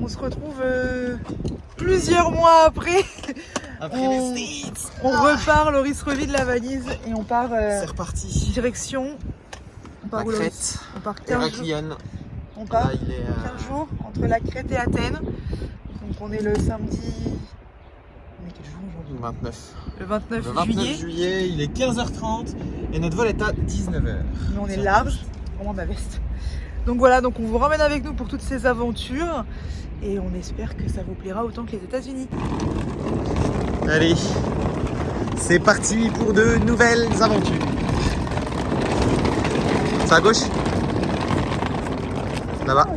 on se retrouve plusieurs mois après. On repart, Loris revide la valise et on part. C'est reparti. Direction. On part la où, Loris? Crète. On part 15 jours. On part là, il est, 15 jours entre la Crète et Athènes. Donc on est le samedi. On est quel jour aujourd'hui? 29. Le 29 Le 29 juillet, il est 15h30 et notre vol est à 19h. Mais on est large, vraiment ma veste. Donc voilà, donc on vous ramène avec nous pour toutes ces aventures et on espère que ça vous plaira autant que les États-Unis. Allez, c'est parti pour de nouvelles aventures. C'est à gauche? Là-bas?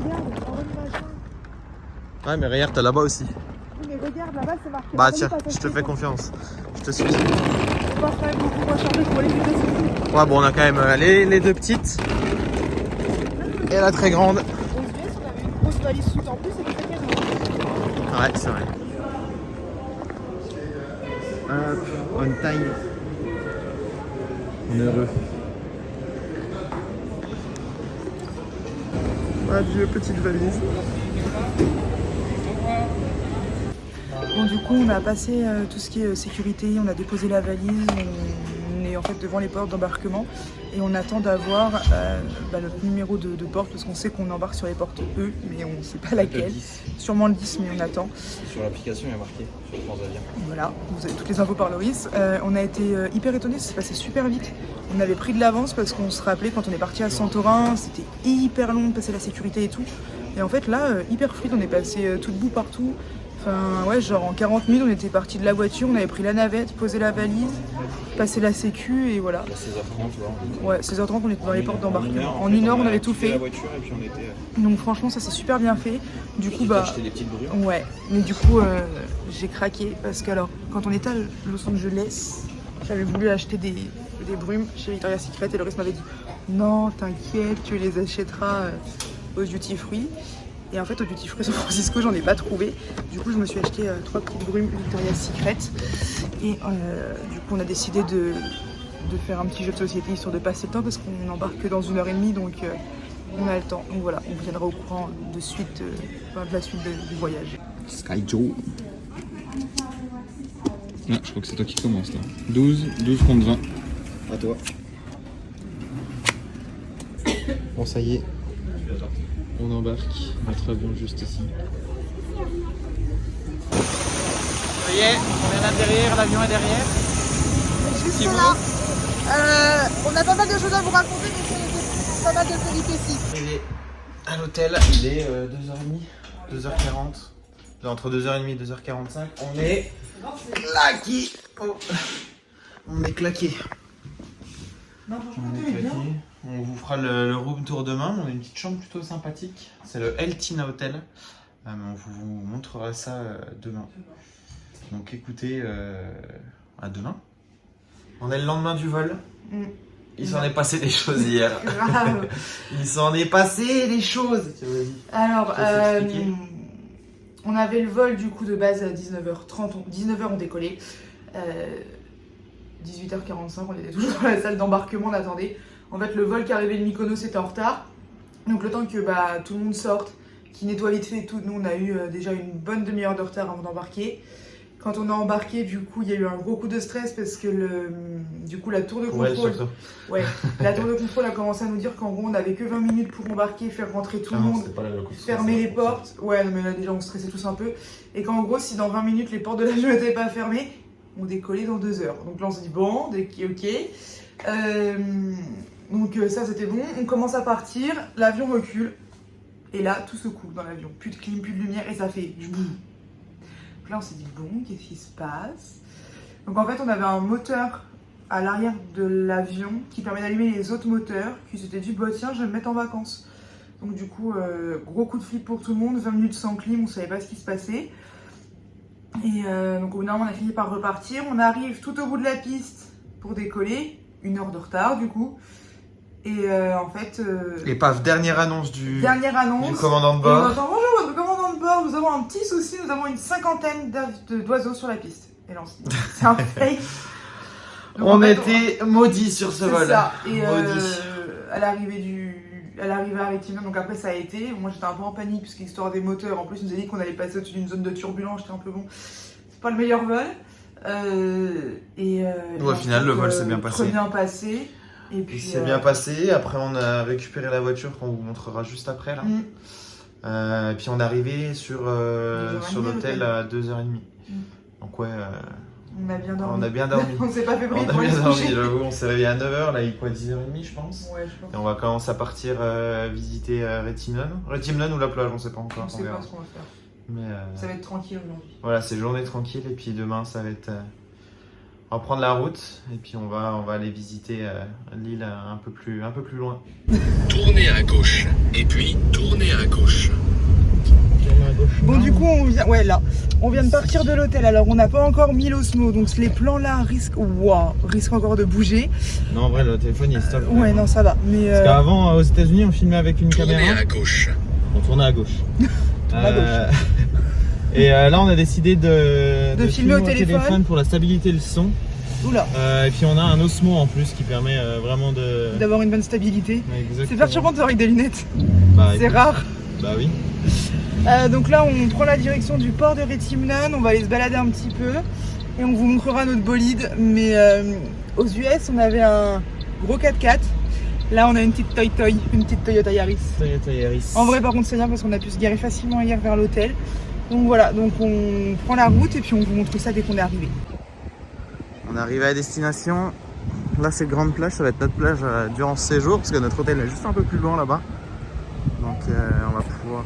Ouais, mais regarde, t'as là-bas aussi. Oui, mais regarde, là-bas c'est marqué. Bah tiens, je te fais confiance. Je te suis. On va quand même beaucoup moins charger pour les États-Unis. Ouais, bon, on a quand même les deux petites et la très grande. Aux US, on avait une grosse valise soute en plus et des sacs à dos. Ouais, c'est vrai. Hop, on time. On est heureux. Adieu, petite valise. Bon, du coup, on a passé tout ce qui est sécurité, on a déposé la valise, on est en fait devant les portes d'embarquement et on attend d'avoir notre numéro de porte parce qu'on sait qu'on embarque sur les portes E, mais on ne sait pas laquelle. Sûrement le 10, mais on attend. Sur l'application, il y a marqué sur Transavia. Voilà, vous avez toutes les infos par Loris. On a été hyper étonnés, ça s'est passé super vite. On avait pris de l'avance parce qu'on se rappelait quand on est parti à Santorin, c'était hyper long de passer la sécurité et tout. Et en fait là, hyper fluide, on est passé tout debout partout. Enfin ouais, genre en 40 minutes on était parti de la voiture, on avait pris la navette, posé la valise, passé la sécu et voilà. À 16h30, tu vois. Ouais, 16h30 on était dans les portes d'embarquement. En fait, une heure on a avait tout quitté fait. la voiture et puis on était. Donc franchement ça s'est super bien fait. Du coup T'as acheté des petites brûlures. ouais, mais du coup j'ai craqué parce que alors quand on était à Los Angeles, j'avais voulu acheter des brumes chez Victoria's Secret et Loris m'avait dit non t'inquiète tu les achèteras au duty free. Et en fait au duty free San Francisco j'en ai pas trouvé. Du coup je me suis acheté 3 petites brumes Victoria's Secret et du coup on a décidé de faire un petit jeu de société histoire de passer le temps parce qu'on embarque que dans 1h30 donc on a le temps. Donc voilà, on vous tiendra au courant de la suite du voyage. Sky Joe. Ah, je crois que c'est toi qui commence là. 12 contre 20. À toi. Bon, ça y est. On embarque notre avion juste ici. Ça y est, on vient d'atterrir, l'avion est derrière. Juste là, on a pas mal de choses à vous raconter mais c'est pas mal de péripéties. Il est à l'hôtel, il est 2h30, 2h40. Entre 2h30 et 2h45. On est claqué. Oh. On est claqué. Non, On est claqué. On vous fera le room tour demain. On a une petite chambre plutôt sympathique. C'est le El Tina Hotel. On vous montrera ça demain. Donc écoutez, à demain. On est le lendemain du vol. Il s'en est passé des choses hier. Grave. Il s'en est passé des choses. Alors, on avait le vol du coup de base à 19h30. 19h on décollait. 18h45 on était toujours dans la salle d'embarquement, on attendait. En fait le vol qui arrivait de Mykonos était en retard. Donc le temps que tout le monde sorte, qui nettoie vite fait et tout, nous on a eu déjà une bonne demi-heure de retard avant d'embarquer. Quand on a embarqué, du coup, il y a eu un gros coup de stress parce que la tour de contrôle, la tour de contrôle a commencé à nous dire qu'en gros, on n'avait que 20 minutes pour embarquer, faire rentrer tout le monde, fermer les portes. Ouais, mais là déjà, on stressait tous un peu. Et qu'en gros, si dans 20 minutes, les portes de l'avion n'étaient pas fermées, on décollait dans 2 heures. Donc là, on s'est dit, bon, ok. Donc ça, c'était bon. On commence à partir, l'avion recule. Et là, tout se coupe dans l'avion. Plus de clim, plus de lumière, et ça fait boum. Là on s'est dit bon, qu'est-ce qui se passe? Donc en fait on avait un moteur à l'arrière de l'avion qui permet d'allumer les autres moteurs, qui s'était dit bah tiens je vais me mettre en vacances. Donc du coup gros coup de flip pour tout le monde, 20 minutes sans clim, on savait pas ce qui se passait. Et donc au bout d'un moment on a fini par repartir, on arrive tout au bout de la piste pour décoller, 1 heure de retard du coup. Et en fait... Et paf, dernière annonce du commandant de Et bord. on entend, bonjour votre commandant de bord, nous avons un petit souci, nous avons une 50aine d'oiseaux sur la piste. Et là on s'est dit, c'est un fake. Donc, On était maudits sur ce vol. C'est ça. Et à l'arrivée à l'arrivée à Rétimnon, donc après ça a été. Moi j'étais un peu en panique puisque l'histoire des moteurs, en plus il nous a dit qu'on allait passer au-dessus d'une zone de turbulence, j'étais un peu bon, c'est pas le meilleur vol. Au final le vol s'est bien passé. Très bien passé. Et puis, il s'est bien passé, après on a récupéré la voiture qu'on vous montrera juste après là. Et puis on est arrivé sur l'hôtel à 2h30. Donc ouais, on a bien dormi. On a bien dormi. On s'est pas fait briller on a pour aller bien se dormi, coucher. j'avoue, on s'est réveillé à 9h, là il est quoi, 10h30 je pense. Ouais, je pense. Et on va commencer à partir visiter Rétimnon. Rétimnon ou la plage, on sait pas encore. On sait pas ce qu'on va faire. Mais ça va être tranquille aujourd'hui. voilà, c'est journée tranquille et puis demain ça va être... on va prendre la route et puis on va aller visiter l'île un peu plus loin. Tournez à gauche et puis tournez à gauche. Bon du coup on vient de partir de l'hôtel, alors on n'a pas encore mis l'osmo, donc les plans là risquent encore de bouger. Non en vrai le téléphone il est stable. Ouais non ça va, mais parce qu'avant aux États-Unis on filmait avec une Tournez caméra. à gauche. On tournait à gauche. À gauche. Et là on a décidé de filmer au téléphone pour la stabilité du son. Oula. Et puis on a un osmo en plus qui permet vraiment d'avoir une bonne stabilité. Ouais, c'est perturbant de faire avec des lunettes. Bah, c'est rare. Bah oui. Donc là on prend la direction du port de Rétimnon, on va aller se balader un petit peu et on vous montrera notre bolide. Mais aux US on avait un gros 4x4, là on a une petite Toyota Yaris. En vrai par contre c'est bien parce qu'on a pu se garer facilement hier vers l'hôtel. Donc voilà, donc on prend la route et puis on vous montre ça dès qu'on est arrivé. On est arrivé à destination, là c'est Grande Plage, ça va être notre plage durant ce séjour parce que notre hôtel est juste un peu plus loin là-bas. Donc on va pouvoir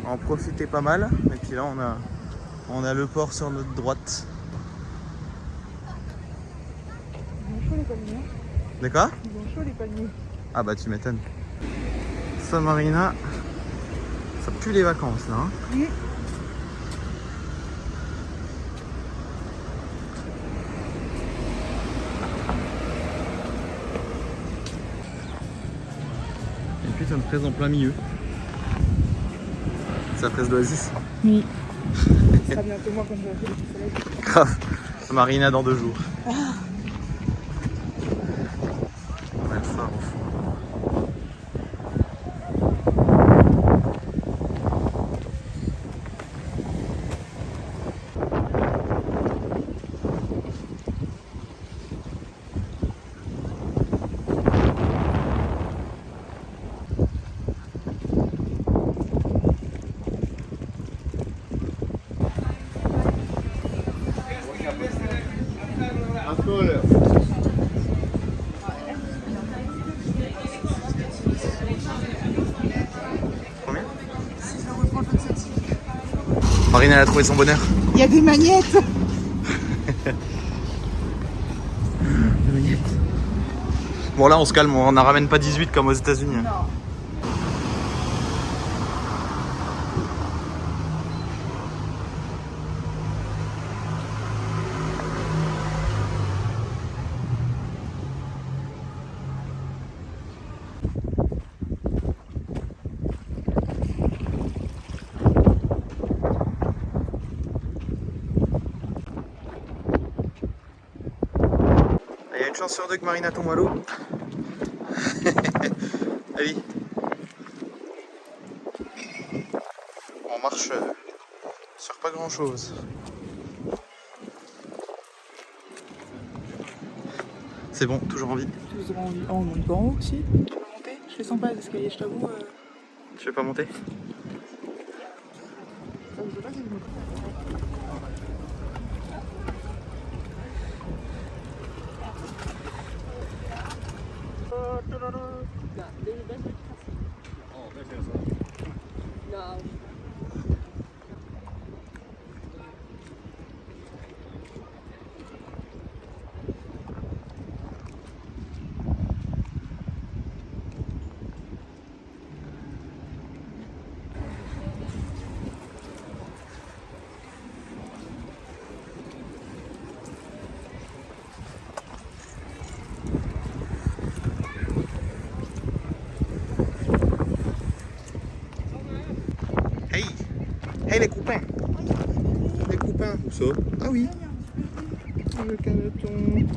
en profiter pas mal. Et puis là on a le port sur notre droite. Ils ont chaud les palmiers. D'accord ? Ils ont chaud les palmiers. Ah bah tu m'étonnes. Ça Marina, ça pue les vacances là. Hein. Et puis ça me presse en plein milieu. Ça presse d'Oasis. Oui. Ce sera bientôt moi quand je vais faire le soleil. Grave. Marina dans 2 jours. On va le phare au fond. Combien ? Marina elle a trouvé son bonheur. Il y a des magnettes. Bon là on se calme, on n'en ramène pas 18 comme aux États-Unis. Non. Il y a une chance sur 2 que Marina tombe à l'eau. Allez. On marche sur pas grand chose. C'est bon, toujours en vie. Toujours envie. Oh, on monte pas en haut aussi. Tu veux monter? Je fais 100 pas d'escalier, je t'avoue. Tu veux pas monter? Ça me fait pas que je monte. Hey! Hey les copains! Les copains, où ça? Ah oui! Le caneton.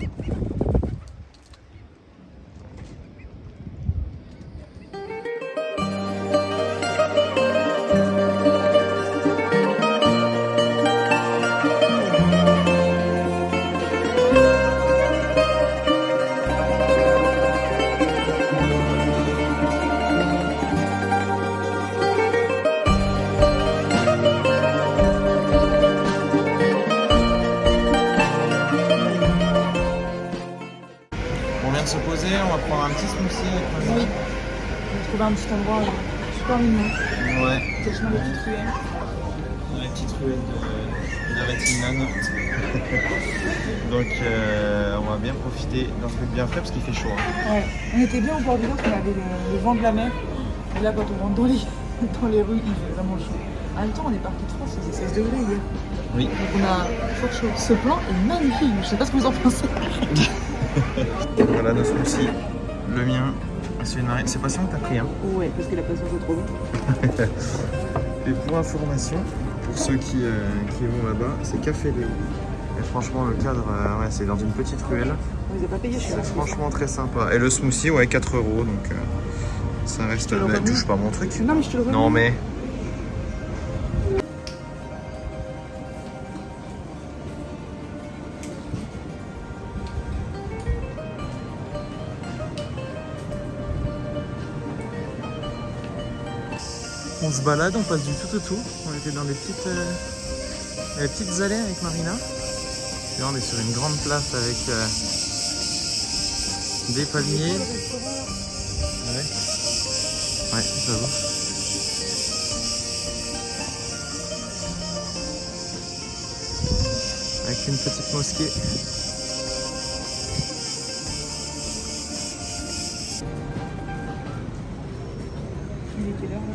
prendre un petit smoothie avec Marina. Oui. On a trouvé un petit endroit super mignon. Ouais. C'est le chemin des petites ruelles. Dans les petites ruelles de Rétignan. Donc on va bien profiter d'un truc bien frais parce qu'il fait chaud. Hein. Ouais. On était bien au bord de l'eau, on avait le vent de la mer. Et là, quand on rentre dans les rues, il fait vraiment chaud. En même temps, on est parti de France, il faisait 16 degrés hier. Oui. Donc on a fort chaud. Ce plan est magnifique, je sais pas ce que vous en pensez. Voilà nos smoothies. Le mien, celui de Marine. C'est patient que t'as pris, hein. Ouais, parce que la patience est trop bien. Et pour information, pour ceux qui vont là-bas, c'est Café Léo. Et franchement, le cadre, ouais, c'est dans une petite ruelle. On les a pas payés, je suis C'est franchement très sympa. Et le smoothie, ouais, 4 €, donc ça reste. Je te le remets. Touche pas mon truc. Non, mais je te le remets. Non, mais. On se balade, on passe du tout au tout. On était dans des petites allées avec Marina. Et là, on est sur une grande place avec des palmiers. Ouais, ouais, j'avoue. Avec une petite mosquée. Il est quelle heure là?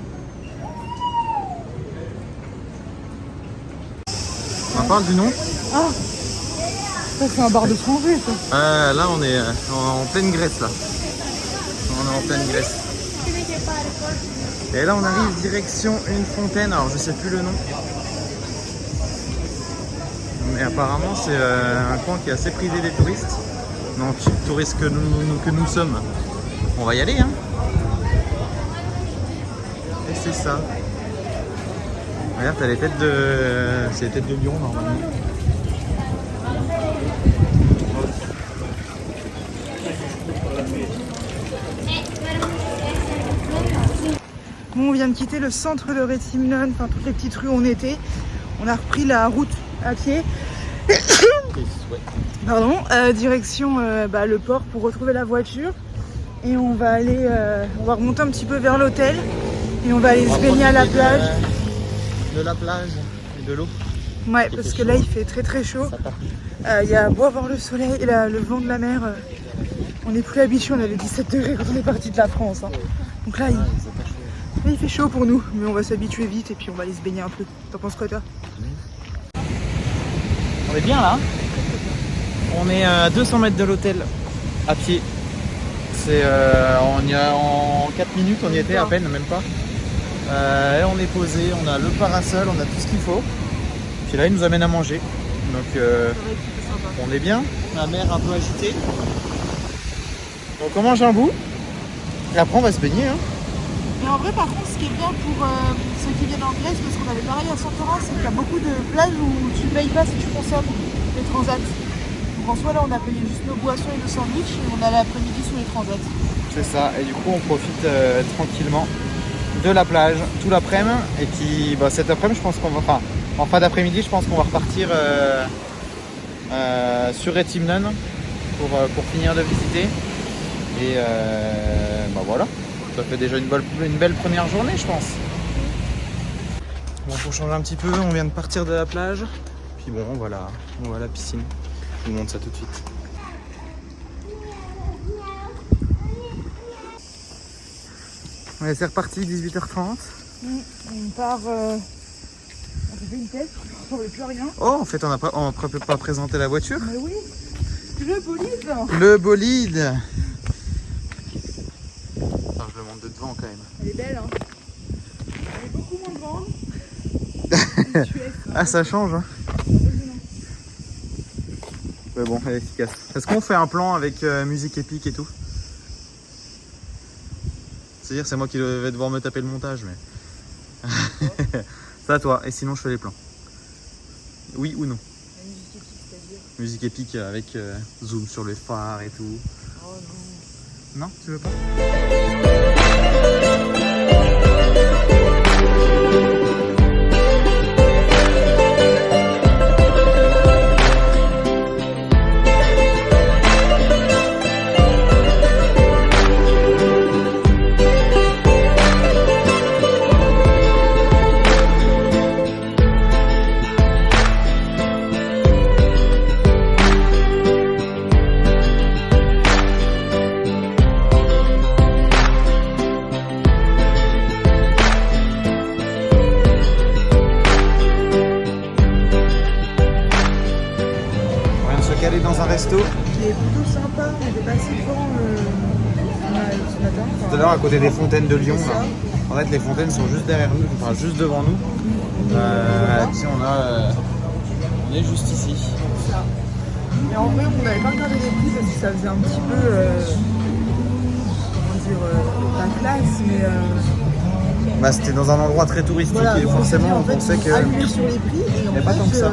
On parle du nom. Ah, ça c'est un bar de plongée ça. Là, on est en pleine Grèce, là. On est en pleine Grèce. Et là, on arrive direction une fontaine. Alors, je sais plus le nom. Mais apparemment, c'est un coin qui est assez prisé des touristes. Donc, touristes que nous sommes. On va y aller, hein. Et c'est ça. Regarde, t'as les têtes de... C'est les têtes de lion, normalement. Bon, on vient de quitter le centre de Rétimnon, enfin toutes les petites rues où on était. On a repris la route à pied. Pardon, direction le port pour retrouver la voiture. Et on va aller, on va remonter un petit peu vers l'hôtel. Et on va aller se baigner à la plage. De la plage et de l'eau. Ouais, parce que là il fait très très chaud. Il y a beau avoir le soleil et le vent de la mer. On n'est plus habitué, on avait 17 degrés quand on est parti de la France. Hein. Donc là il fait chaud pour nous, mais on va s'habituer vite et puis on va aller se baigner un peu. T'en penses quoi toi? On est bien là. On est à 200 mètres de l'hôtel à pied. C'est on y a en 4 minutes, on y était à peine, même pas. Et on est posé, on a le parasol, on a tout ce qu'il faut. Puis là, il nous amène à manger. Donc on est bien. La mer un peu agitée. Donc on mange un bout. Et après on va se baigner. Hein. Mais en vrai, par contre, ce qui est bien pour ceux qui viennent en Grèce, parce qu'on avait pareil à Santorin, c'est qu'il y a beaucoup de plages où tu ne payes pas si tu consommes les transats. Donc en soi, là, on a payé juste nos boissons et nos sandwichs et on a l'après-midi sur les transats. C'est ça. Et du coup, on profite tranquillement de la plage tout l'après-midi. Et puis cet après-midi, je pense qu'on va. Enfin, en fin d'après-midi, je pense qu'on va repartir sur Rétimnon pour finir de visiter. Et voilà. Ça fait déjà une belle première journée, je pense. Bon, pour changer un petit peu, on vient de partir de la plage. Puis bon, voilà, on va à la piscine. Je vous montre ça tout de suite. Ouais, c'est reparti, 18h30. On part. On fait une tête, on ne plus à rien. Oh, en fait, on n'a pas présenté la voiture. Mais oui, le bolide. Le bolide. Attends, je le monte de devant quand même. Elle est belle, hein. Elle est beaucoup moins grande. Ah, ça change, hein. Mais bon, elle est efficace. Est-ce qu'on fait un plan avec musique épique et tout? C'est-à-dire, c'est moi qui vais devoir me taper le montage, mais... C'est à toi, et sinon je fais les plans. Oui ou non? La musique épique, c'est-à-dire. Musique épique avec zoom sur les phares et tout. Oh non. Non, tu veux pas? resto. Qui est plutôt sympa, on était passé devant ce matin. Tout à l'heure, à côté des fontaines de Lyon. Là. En fait, les fontaines sont juste derrière nous, enfin juste devant nous. Ici, on est juste ici. Ça. Et en vrai, on n'avait pas regardé les prix parce que ça faisait un petit peu, comment dire, la classe, mais... Bah, c'était dans un endroit très touristique voilà, et forcément on pensait que... Allumer sur les prix et en mais fait, pas tant que ça.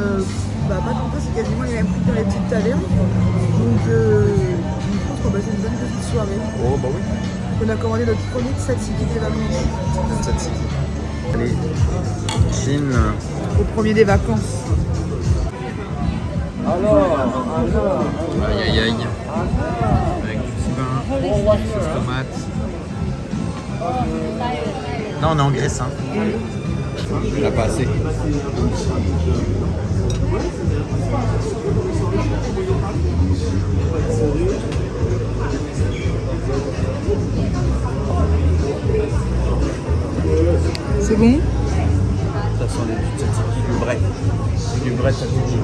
Bah, pas tant que ça, c'est quasiment les mêmes prix que dans les petites tavernes. Donc, je pense qu'on va passer une bonne petite soirée. Oh bah oui. On a commandé notre premier tzatziki des vacances. Tzatziki. Allez, Chine. Au premier des vacances. Aïe aïe aïe. Avec du pain, sauce tomate. Là on est en Grèce hein. Il n'a pas assez. C'est bon? Ça sent du tzatziki, du vrai. Du vrai tzatziki.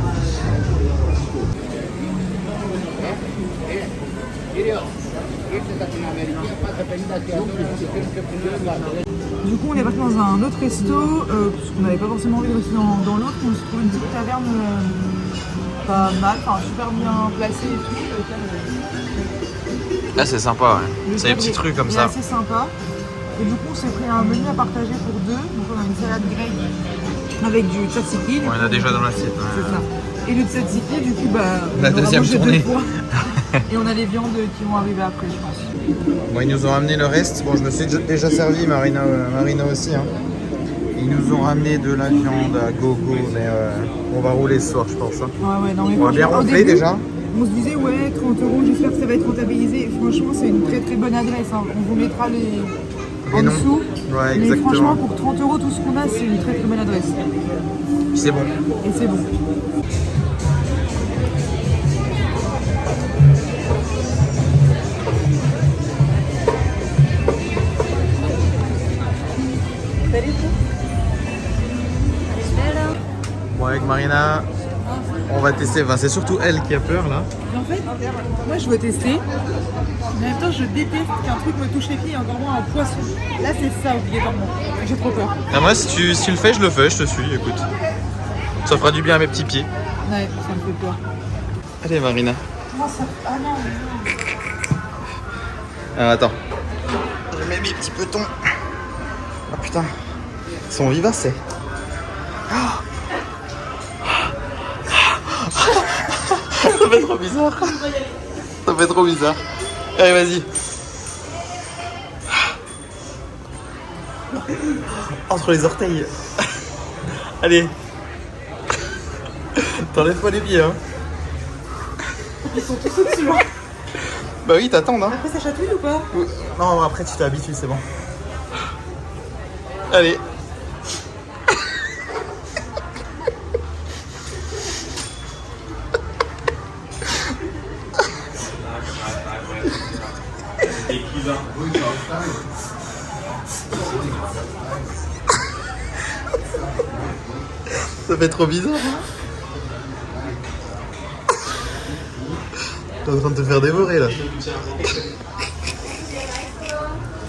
Du coup, on est parti dans un autre resto, parce qu'on n'avait pas forcément envie de rester dans l'autre. On se trouve une petite taverne pas mal, enfin super bien placée et tout. Là c'est sympa ouais. C'est des cadre petits trucs comme est ça. assez sympa. Et du coup, on s'est pris un menu à partager pour deux. Donc on a une salade grecque avec du tzatziki. On en a déjà dans l'assiette. C'est ça. Et le tzatziki, du coup, bah, La on aura deuxième mangé tournée. 2 fois. Et on a les viandes qui vont arriver après, je pense. Bon, ils nous ont ramené le reste. Bon, je me suis déjà servi, Marina aussi. Hein. Ils nous ont ramené de la viande à gogo, mais on va rouler ce soir, je pense. Hein. Ouais, non, mais On va bien franchement, au ronfler début, déjà. On se disait, ouais, 30 €, j'espère que ça va être rentabilisé. Franchement, c'est une très très bonne adresse. Hein. On vous mettra les en noms. dessous. Ouais, mais exactement. franchement, pour 30 €, tout ce qu'on a, c'est une très très bonne adresse. C'est bon. Et c'est bon. Bon, avec Marina, on va tester. Enfin, c'est surtout elle qui a peur là. En fait, moi je veux tester. Mais en même temps, je déteste qu'un truc me touche les pieds, encore moins un poisson. Là, c'est ça, obligatoirement. J'ai trop peur. Ah, moi, si tu le fais, je le fais, je te suis, écoute. Ça fera du bien à mes petits pieds. Ouais, ça me fait peur. Allez, Marina. Comment ça... Ah non, Alors, attends. Je mets mes petits petons. Ah putain. Ils sont vivacés. Ça fait trop bizarre. Ça fait trop bizarre. Allez, vas-y. Entre les orteils. Allez. T'enlèves pas les pieds, hein. ils sont tous au-dessus. Hein. Bah oui, t'attends, hein. Après, ça chatouille ou pas? Non, après tu t'habitues, c'est bon. Allez. Ça fait trop bizarre, hein. T'es en train de te faire dévorer là.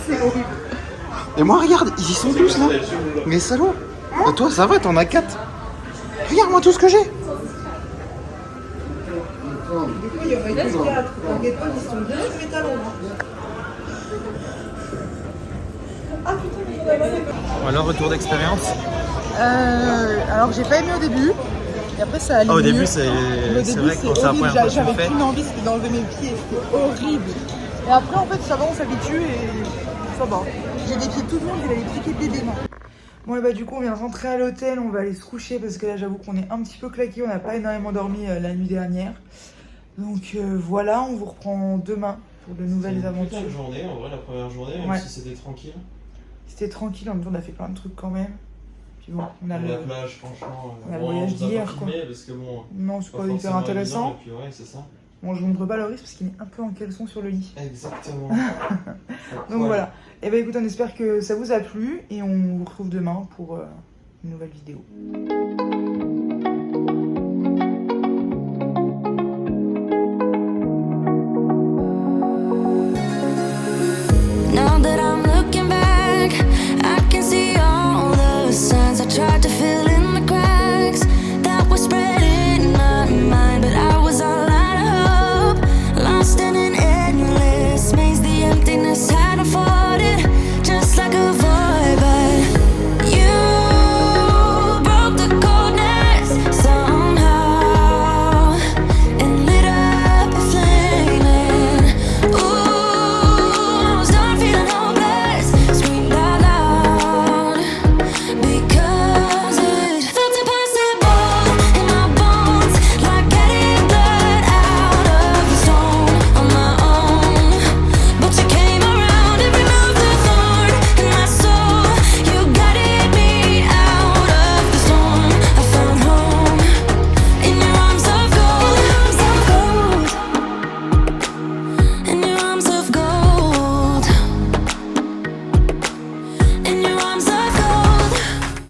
C'est horrible. Et moi regarde, ils y sont tous là. Mais salauds. Et toi ça va, t'en as 4. Regarde-moi tout ce que j'ai. Du coup, il y aurait que 4. T'inquiète pas, ils sont bien joués ta langue. Ah putain, Alors, retour d'expérience. alors j'ai pas aimé au début. Et après ça allait Ah, au mieux. début, c'est vrai que quand c'est la première fois que tu le J'avais fais. qu'une envie, c'était d'enlever mes pieds. C'était horrible. Et après, en fait, ça va, on s'habitue et ça va. J'ai des pieds tout le monde, il a les petits pieds des mains. Bon, et bah, du coup, on vient de rentrer à l'hôtel. On va aller se coucher parce que là, j'avoue qu'on est un petit peu claqué. On n'a pas énormément dormi la nuit dernière. Donc voilà, on vous reprend demain pour de nouvelles aventures. Une journée, en vrai, la première journée, même Ouais. si c'était tranquille. C'était tranquille, en même temps, on a fait plein de trucs quand même. Puis bon, on a La le... plage, franchement. on a le voyage vous a d'hier, pas quoi. filmé parce que bon. Non, c'est pas hyper forcément intéressant. évident, et puis ouais, c'est ça. Bon, je vous montre pas le risque parce qu'il est un peu en caleçon sur le lit. Exactement. Donc voilà. Et bah écoute, on espère que ça vous a plu et on vous retrouve demain pour une nouvelle vidéo.